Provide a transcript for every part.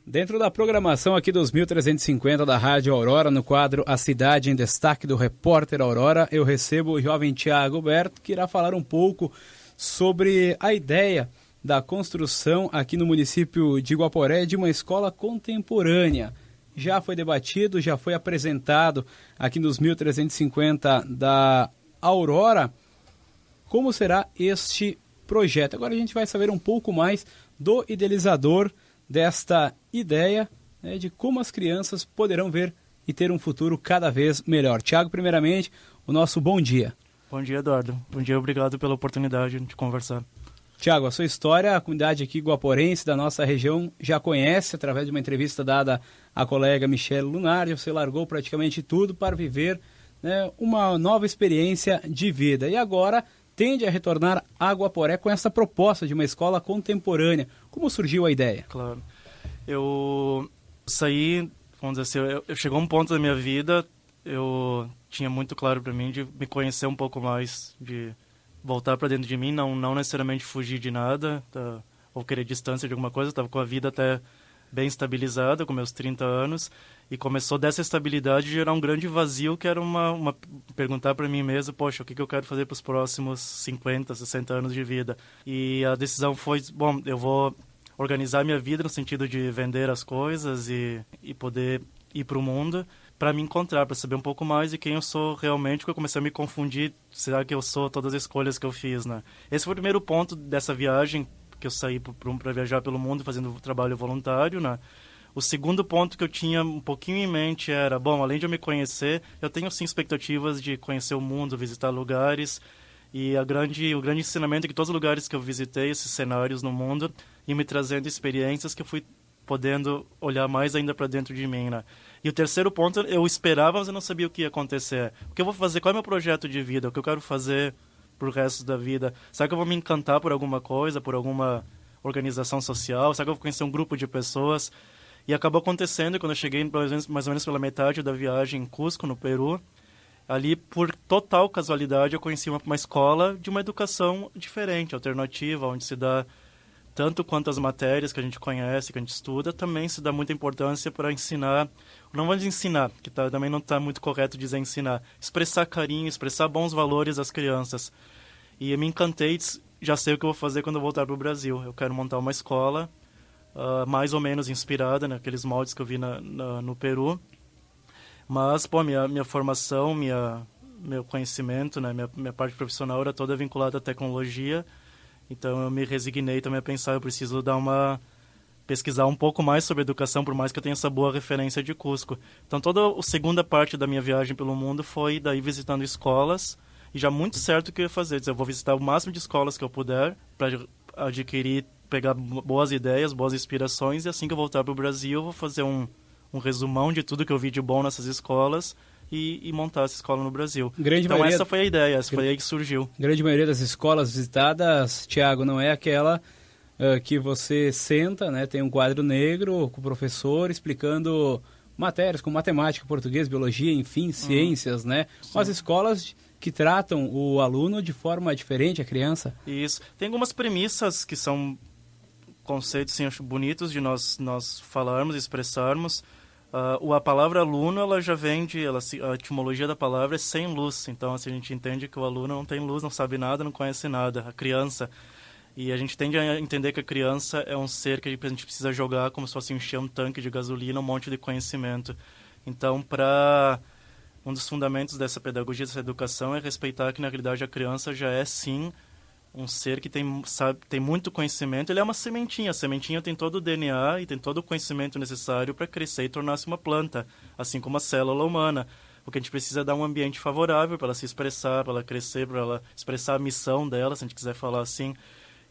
Dentro da programação aqui dos 1350 da Rádio Aurora, no quadro A Cidade em Destaque do Repórter Aurora, eu recebo o jovem Tiago Berto, que irá falar um pouco sobre a ideia da construção aqui no município de Guaporé de uma escola contemporânea. Já foi debatido, já foi apresentado aqui nos 1350 da Aurora como será este projeto. Agora a gente vai saber um pouco mais do idealizador desta ideia, né, de como as crianças poderão ver e ter um futuro cada vez melhor. Tiago, primeiramente, o nosso bom dia. Bom dia, Eduardo. Bom dia, obrigado pela oportunidade de conversar. Tiago, a sua história, a comunidade aqui guaporense da nossa região já conhece através de uma entrevista dada à colega Michele Lunardi. Você largou praticamente tudo para viver, né, uma nova experiência de vida. E agora tende a retornar a Guaporé com essa proposta de uma escola contemporânea. Como surgiu a ideia? Claro. Eu saí, vamos dizer assim, eu chegou um ponto da minha vida, eu tinha muito claro para mim de me conhecer um pouco mais, de voltar para dentro de mim, não necessariamente fugir de nada, ou querer distância de alguma coisa. Eu estava com a vida até bem estabilizada, com meus 30 anos, e começou dessa estabilidade gerar um grande vazio, que era perguntar para mim mesmo, poxa, o que eu quero fazer para os próximos 50, 60 anos de vida? E a decisão foi, bom, eu vou organizar minha vida no sentido de vender as coisas e poder ir para o mundo, para me encontrar, para saber um pouco mais de quem eu sou realmente, porque eu comecei a me confundir, será que eu sou todas as escolhas que eu fiz, né? Esse foi o primeiro ponto dessa viagem, que eu saí para viajar pelo mundo fazendo trabalho voluntário, né? O segundo ponto que eu tinha um pouquinho em mente era, bom, além de eu me conhecer, eu tenho sim expectativas de conhecer o mundo, visitar lugares, e o grande ensinamento é que todos os lugares que eu visitei, esses cenários no mundo, iam me trazendo experiências que eu fui podendo olhar mais ainda para dentro de mim, né? E o terceiro ponto, eu esperava, mas eu não sabia o que ia acontecer. O que eu vou fazer? Qual é o meu projeto de vida? O que eu quero fazer pro resto da vida? Será que eu vou me encantar por alguma coisa, por alguma organização social? Será que eu vou conhecer um grupo de pessoas? E acabou acontecendo quando eu cheguei mais ou menos pela metade da viagem em Cusco, no Peru. Ali, por total casualidade, eu conheci uma escola de uma educação diferente, alternativa, onde se dá tanto quanto as matérias que a gente conhece, que a gente estuda, também se dá muita importância para ensinar, não vamos ensinar, que também não está muito correto dizer ensinar, expressar carinho, expressar bons valores às crianças. E eu me encantei, já sei o que eu vou fazer quando eu voltar para o Brasil. Eu quero montar uma escola mais ou menos inspirada naqueles moldes que eu vi no Peru. Mas, pô, minha formação, meu conhecimento, né, minha parte profissional era toda vinculada à tecnologia. Então eu me resignei também a pensar, eu preciso pesquisar um pouco mais sobre educação, por mais que eu tenha essa boa referência de Cusco. Então toda a segunda parte da minha viagem pelo mundo foi daí visitando escolas, e já muito certo o que eu ia fazer. Eu vou visitar o máximo de escolas que eu puder para adquirir, pegar boas ideias, boas inspirações, e assim que eu voltar para o Brasil eu vou fazer um resumão de tudo que eu vi de bom nessas escolas e montar essa escola no Brasil. Então essa foi a ideia, foi aí que surgiu. A grande maioria das escolas visitadas, Tiago, não é aquela que você senta, né, tem um quadro negro com o professor explicando matérias como matemática, português, biologia, enfim, ciências, né? Sim. As escolas que tratam o aluno de forma diferente, a criança. Isso. Tem algumas premissas que são conceitos, sim, acho bonitos de nós falarmos, expressarmos. A palavra aluno, ela já vem a etimologia da palavra é sem luz. Então, assim, a gente entende que o aluno não tem luz, não sabe nada, não conhece nada. A criança. E a gente tende a entender que a criança é um ser que a gente precisa jogar como se fosse encher um tanque de gasolina, um monte de conhecimento. Então, um dos fundamentos dessa pedagogia, dessa educação, é respeitar que, na realidade, a criança já é, sim, um ser que tem muito conhecimento. Ele é uma sementinha. A sementinha tem todo o DNA e tem todo o conhecimento necessário para crescer e tornar-se uma planta, assim como a célula humana. O que a gente precisa é dar um ambiente favorável para ela se expressar, para ela crescer, para ela expressar a missão dela, se a gente quiser falar assim.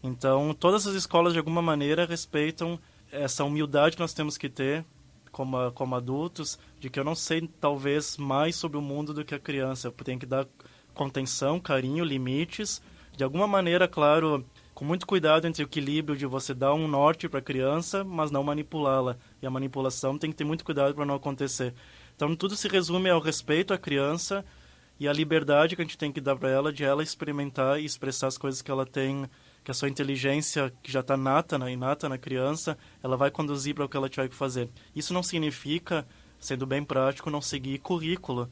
Então, todas as escolas, de alguma maneira, respeitam essa humildade que nós temos que ter como adultos, de que eu não sei, talvez, mais sobre o mundo do que a criança. Eu tenho que dar contenção, carinho, limites. De alguma maneira, claro, com muito cuidado entre o equilíbrio de você dar um norte para a criança, mas não manipulá-la. E a manipulação tem que ter muito cuidado para não acontecer. Então, tudo se resume ao respeito à criança e à liberdade que a gente tem que dar para ela, de ela experimentar e expressar as coisas que ela tem que a sua inteligência, que já está inata na criança, ela vai conduzir para o que ela tiver que fazer. Isso não significa, sendo bem prático, não seguir currículo.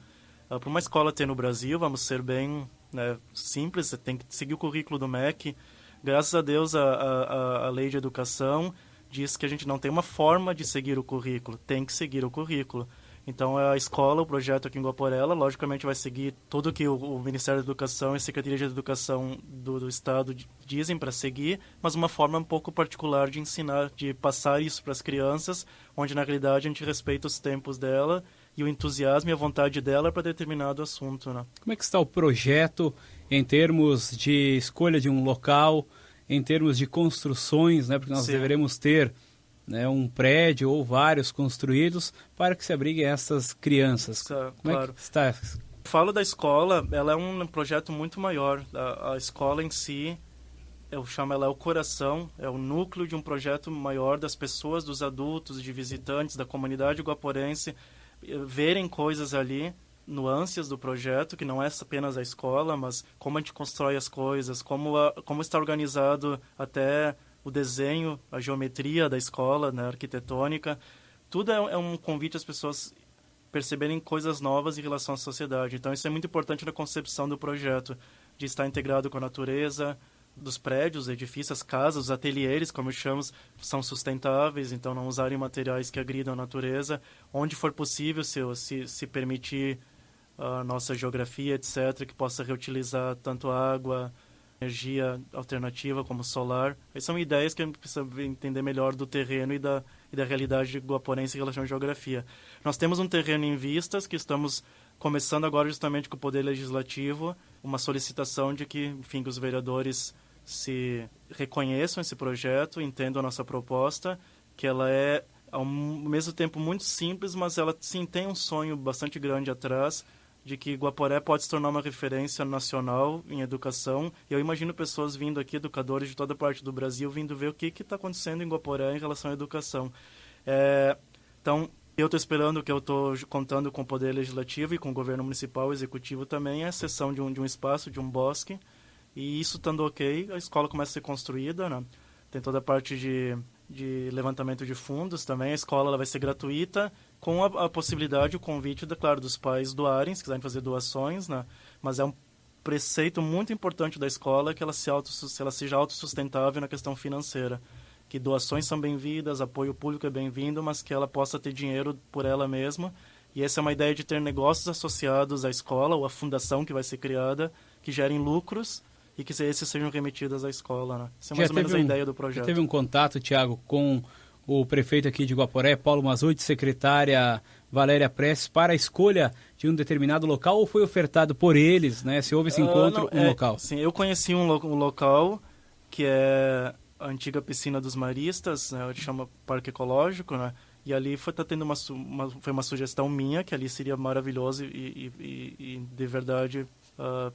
Para uma escola ter no Brasil, vamos ser bem, né, simples, você tem que seguir o currículo do MEC. Graças a Deus, a lei de educação diz que a gente não tem uma forma de seguir o currículo, tem que seguir o currículo. Então, a escola, o projeto aqui em Guaporé, logicamente vai seguir tudo que o Ministério da Educação e a Secretaria de Educação do Estado dizem para seguir, mas uma forma um pouco particular de ensinar, de passar isso para as crianças, onde, na realidade, a gente respeita os tempos dela e o entusiasmo e a vontade dela para determinado assunto, né? Como é que está o projeto em termos de escolha de um local, em termos de construções, né? Porque nós deveremos ter, né, um prédio ou vários construídos para que se abriguem essas crianças. Como é que está? Falo da escola, ela é um projeto muito maior. A escola em si, eu chamo ela o coração, é o núcleo de um projeto maior das pessoas, dos adultos, de visitantes, da comunidade guaporense, verem coisas ali, nuances do projeto, que não é apenas a escola, mas como a gente constrói as coisas, como está organizado até o desenho, a geometria da escola, né, arquitetônica. Tudo é um convite às pessoas perceberem coisas novas em relação à sociedade. Então, isso é muito importante na concepção do projeto, de estar integrado com a natureza, dos prédios, edifícios, as casas, os ateliês, como chamamos, são sustentáveis, então não usarem materiais que agridam a natureza. Onde for possível, se permitir a nossa geografia, etc., que possa reutilizar tanto água, energia alternativa como solar. Essas são ideias que a gente precisa entender melhor do terreno e da realidade guaporense em relação à geografia. Nós temos um terreno em vistas que estamos começando agora justamente com o Poder Legislativo, uma solicitação de que, enfim, que os vereadores se reconheçam esse projeto, entendam a nossa proposta, que ela é, ao mesmo tempo, muito simples, mas ela, sim, tem um sonho bastante grande atrás, de que Guaporé pode se tornar uma referência nacional em educação. E eu imagino pessoas vindo aqui, educadores de toda parte do Brasil, vindo ver o que está acontecendo em Guaporé em relação à educação. Então, eu estou esperando, que eu estou contando com o Poder Legislativo e com o Governo Municipal e Executivo também, a cessão de um espaço, de um bosque. E isso estando ok, a escola começa a ser construída, né? Tem toda a parte de levantamento de fundos também. A escola ela vai ser gratuita, com a possibilidade, o convite, claro, dos pais doarem, se quiserem fazer doações, né? Mas é um preceito muito importante da escola que ela seja autossustentável na questão financeira. Que doações são bem-vindas, apoio público é bem-vindo, mas que ela possa ter dinheiro por ela mesma. E essa é uma ideia de ter negócios associados à escola, ou à fundação que vai ser criada, que gerem lucros e que esses sejam remetidos à escola, né? Essa é mais ou menos a ideia do projeto. Já teve um contato, Tiago, com o prefeito aqui de Guaporé, Paulo Mazzucchi, secretária Valéria Prestes, para a escolha de um determinado local, ou foi ofertado por eles, né? Se houve esse encontro, local? Sim, eu conheci um local que é a antiga piscina dos maristas, né? Chama Parque Ecológico, né? E ali foi tendo foi uma sugestão minha, que ali seria maravilhoso e de verdade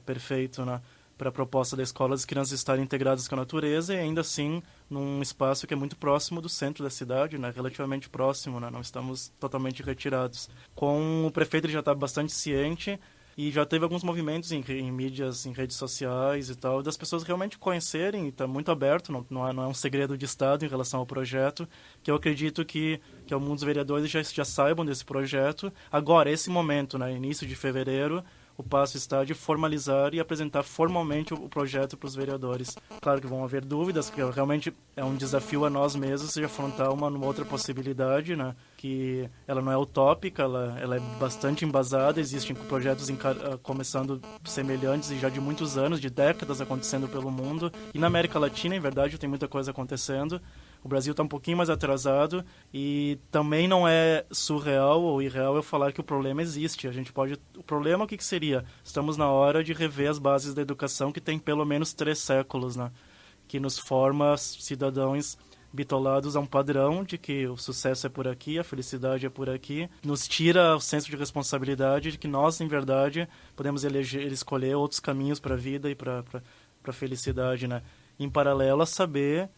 perfeito, né? Para a proposta da escola, as crianças estarem integradas com a natureza e ainda assim num espaço que é muito próximo do centro da cidade, né? Relativamente próximo, né? Não estamos totalmente retirados. Com o prefeito ele já está bastante ciente e já teve alguns movimentos em mídias, em redes sociais e tal, das pessoas realmente conhecerem, e está muito aberto, não é um segredo de Estado em relação ao projeto, que eu acredito que alguns vereadores já saibam desse projeto. Agora, esse momento, né? Início de fevereiro, o passo está de formalizar e apresentar formalmente o projeto para os vereadores. Claro que vão haver dúvidas, porque realmente é um desafio a nós mesmos de afrontar uma outra possibilidade, né? Que ela não é utópica, ela é bastante embasada, existem projetos começando semelhantes e já de muitos anos, de décadas acontecendo pelo mundo. E na América Latina, em verdade, tem muita coisa acontecendo. O Brasil está um pouquinho mais atrasado e também não é surreal ou irreal eu falar que o problema existe. O problema, o que seria? Estamos na hora de rever as bases da educação que tem pelo menos 3 séculos, né? Que nos forma cidadãos bitolados a um padrão de que o sucesso é por aqui, a felicidade é por aqui. Nos tira o senso de responsabilidade de que nós, em verdade, podemos escolher outros caminhos para a vida e para a felicidade, né? Em paralelo a saber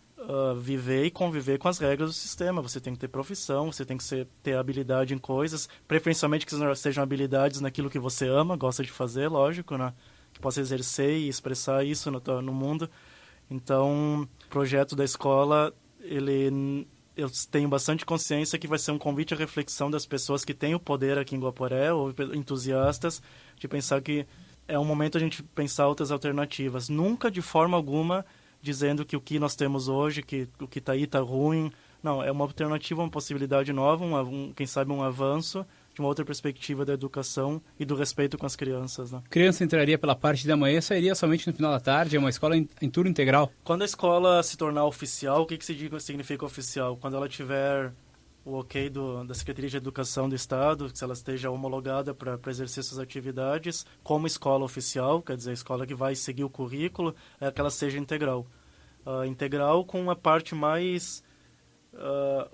viver e conviver com as regras do sistema. Você tem que ter profissão, você tem que ter habilidade em coisas, preferencialmente que sejam habilidades naquilo que você ama, gosta de fazer, lógico, né? Que possa exercer e expressar isso no mundo. Então, o projeto da escola, eu tenho bastante consciência que vai ser um convite à reflexão das pessoas que têm o poder aqui em Guaporé, ou entusiastas, de pensar que é um momento a gente pensar outras alternativas. Nunca, de forma alguma, dizendo que o que nós temos hoje, que o que está aí está ruim. Não, é uma alternativa, uma possibilidade nova, quem sabe um avanço de uma outra perspectiva da educação e do respeito com as crianças, né? Criança entraria pela parte da manhã, sairia somente no final da tarde, é uma escola em turno integral? Quando a escola se tornar oficial, o que significa oficial? Quando ela tiver o ok da Secretaria de Educação do Estado, se ela esteja homologada para exercer suas atividades como escola oficial, quer dizer, a escola que vai seguir o currículo, é que ela seja integral. Integral com uma parte mais...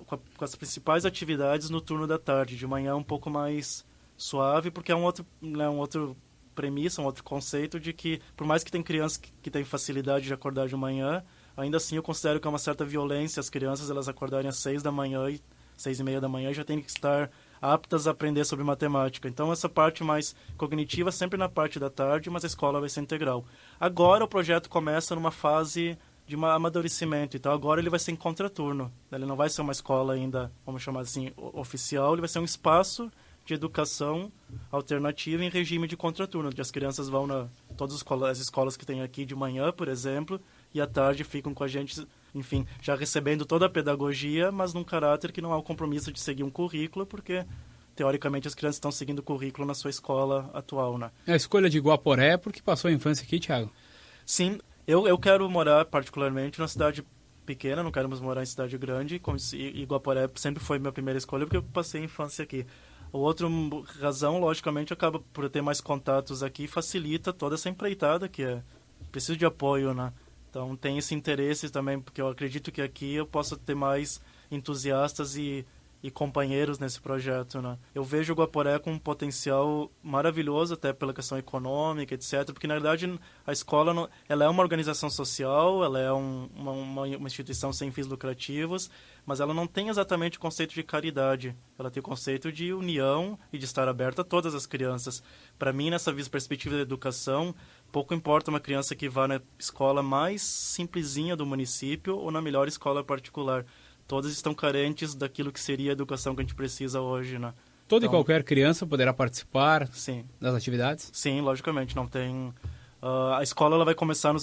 com as principais atividades no turno da tarde. De manhã um pouco mais suave, porque é um outro premissa, um outro conceito de que, por mais que tem crianças que têm facilidade de acordar de manhã, ainda assim eu considero que é uma certa violência as crianças elas acordarem às 6 da manhã e 6:30 da manhã já têm que estar aptas a aprender sobre matemática. Então essa parte mais cognitiva sempre na parte da tarde, mas a escola vai ser integral. Agora o projeto começa numa fase de amadurecimento. Então, agora ele vai ser em contraturno. Ele não vai ser uma escola ainda, vamos chamar assim, oficial. Ele vai ser um espaço de educação alternativa em regime de contraturno, onde as crianças vão todas as escolas que tem aqui de manhã, por exemplo, e à tarde ficam com a gente, enfim, já recebendo toda a pedagogia, mas num caráter que não há o compromisso de seguir um currículo, porque, teoricamente, as crianças estão seguindo o currículo na sua escola atual, né? A escolha de Guaporé é porque passou a infância aqui, Thiago? Sim. Eu quero morar particularmente numa cidade pequena, não quero mais morar em cidade grande, e Guaporé sempre foi minha primeira escolha porque eu passei a infância aqui. A outra razão, logicamente, acaba por ter mais contatos aqui, facilita toda essa empreitada que preciso de apoio, né? Então tem esse interesse também, porque eu acredito que aqui eu possa ter mais entusiastas e companheiros nesse projeto, né? Eu vejo o Guaporé com um potencial maravilhoso, até pela questão econômica, etc. Porque, na verdade, a escola ela é uma organização social, ela é uma instituição sem fins lucrativos, mas ela não tem exatamente o conceito de caridade. Ela tem o conceito de união e de estar aberta a todas as crianças. Para mim, nessa perspectiva da educação, pouco importa uma criança que vá na escola mais simplesinha do município ou na melhor escola particular. Todas estão carentes daquilo que seria a educação que a gente precisa hoje, né? Toda e qualquer criança poderá participar das atividades? Sim, logicamente. Não tem... a escola ela vai começar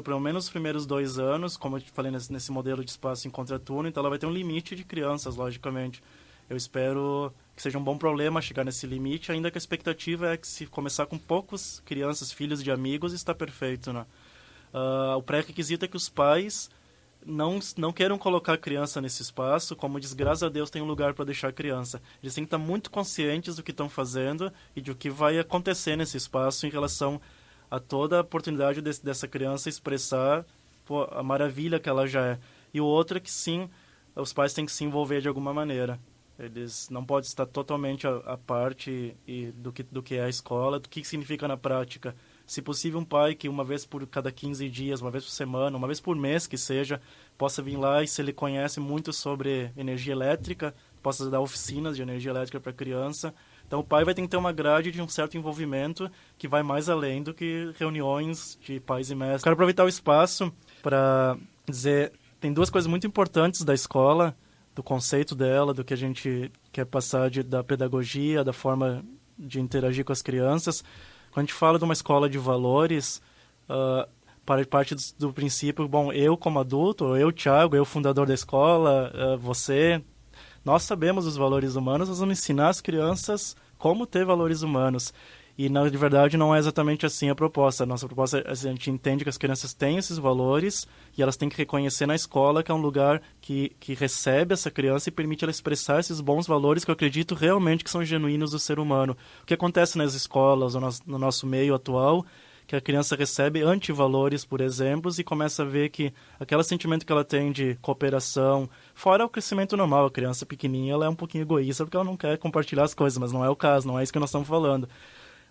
pelo menos os primeiros 2 anos, como eu te falei, nesse modelo de espaço em contraturno, então ela vai ter um limite de crianças, logicamente. Eu espero que seja um bom problema chegar nesse limite, ainda que a expectativa é que se começar com poucas crianças, filhos de amigos, está perfeito, né? O pré-requisito é que os pais não queiram colocar a criança nesse espaço, como diz, graças a Deus tem um lugar para deixar a criança. Eles têm que estar muito conscientes do que estão fazendo e do que vai acontecer nesse espaço em relação a toda a oportunidade dessa criança expressar a maravilha que ela já é. E o outro é que sim, os pais têm que se envolver de alguma maneira. Eles não podem estar totalmente à parte do que é a escola, do que significa na prática. Se possível, um pai que uma vez por cada 15 dias, uma vez por semana, uma vez por mês que seja, possa vir lá e se ele conhece muito sobre energia elétrica, possa dar oficinas de energia elétrica para a criança. Então o pai vai ter que ter uma grade de um certo envolvimento que vai mais além do que reuniões de pais e mestres. Quero aproveitar o espaço para dizer, tem 2 coisas muito importantes da escola, do conceito dela, do que a gente quer passar da pedagogia, da forma de interagir com as crianças. Quando a gente fala de uma escola de valores, parte do princípio, bom, eu como adulto, eu, Thiago, eu fundador da escola, você, nós sabemos os valores humanos, nós vamos ensinar as crianças como ter valores humanos. E, na verdade, não é exatamente assim a proposta. A nossa proposta, a gente entende que as crianças têm esses valores e elas têm que reconhecer na escola que é um lugar que recebe essa criança e permite ela expressar esses bons valores que eu acredito realmente que são genuínos do ser humano. O que acontece nas escolas, no nosso meio atual, que a criança recebe antivalores, por exemplo, e começa a ver que aquele sentimento que ela tem de cooperação, fora o crescimento normal, a criança pequenininha, ela é um pouquinho egoísta porque ela não quer compartilhar as coisas, mas não é o caso, não é isso que nós estamos falando.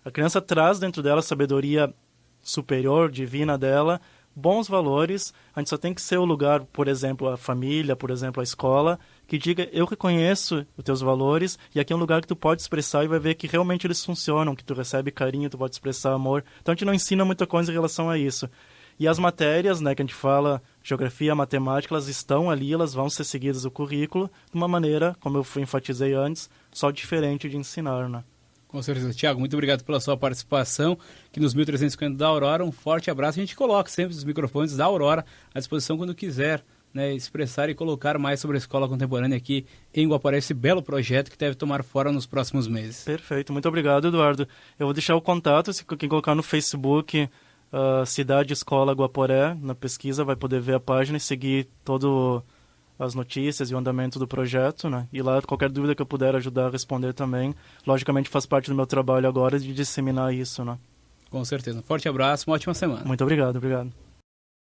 A criança traz dentro dela a sabedoria superior, divina dela, bons valores. A gente só tem que ser o lugar, por exemplo, a família, por exemplo, a escola, que diga, eu reconheço os teus valores e aqui é um lugar que tu pode expressar e vai ver que realmente eles funcionam, que tu recebe carinho, tu pode expressar amor. Então a gente não ensina muita coisa em relação a isso. E as matérias, né, que a gente fala, geografia, matemática, elas estão ali, elas vão ser seguidas no currículo de uma maneira, como eu enfatizei antes, só diferente de ensinar, né? Com certeza. Tiago, muito obrigado pela sua participação aqui nos 1350 da Aurora. Um forte abraço. A gente coloca sempre os microfones da Aurora à disposição quando quiser, né, expressar e colocar mais sobre a escola contemporânea aqui em Guaporé, esse belo projeto que deve tomar fora nos próximos meses. Perfeito. Muito obrigado, Eduardo. Eu vou deixar o contato, se quem colocar no Facebook... Cidade Escola Guaporé, na pesquisa vai poder ver a página e seguir todas as notícias e o andamento do projeto, né? E lá, qualquer dúvida que eu puder ajudar a responder também, logicamente faz parte do meu trabalho agora de disseminar isso, né? Com certeza. Um forte abraço, uma ótima semana. Muito obrigado.